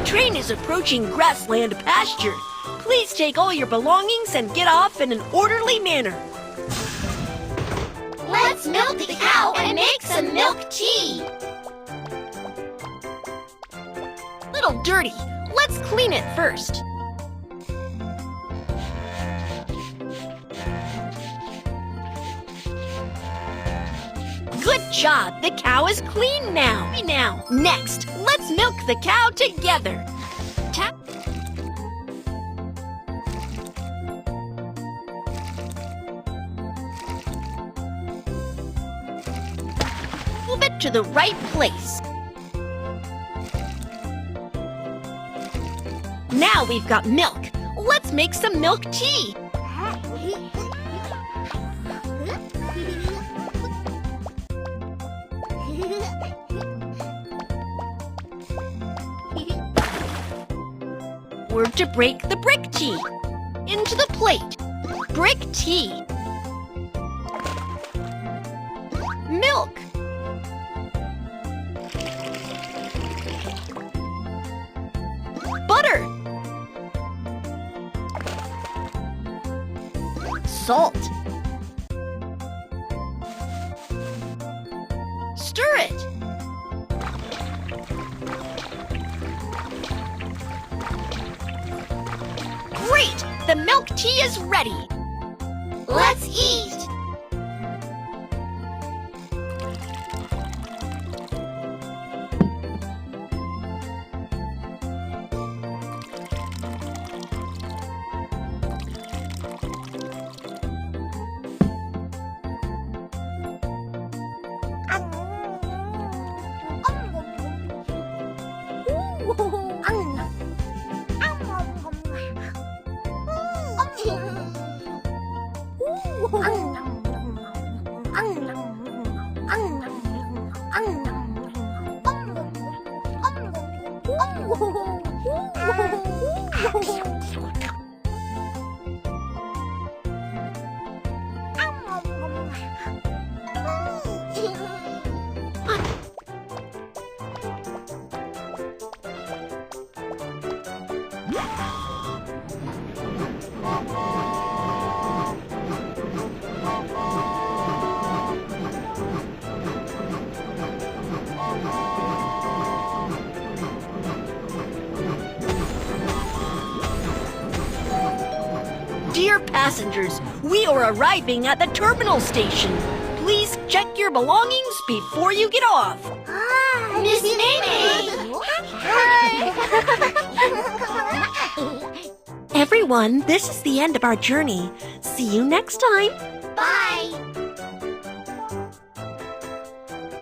train is approaching grassland pasture. Please take all your belongings and get off in an orderly manner. Let's milk the cow and make some milk tea. Little dirty. Let's clean it first. Good job. The cow is clean now. Next, let's milk the cow together. Tap. Move it to the right place. Now we've got milk. Let's make some milk tea. Word to break the brick tea. Into the plate. Brick tea. Milk. Butter. Salt. Stir it. Great! The milk tea is ready. Let's eat. Dear passengers, we are arriving at the terminal station. Please check your belongings before you get off. Miss Mei. Everyone, this is the end of our journey. See you next time. Bye.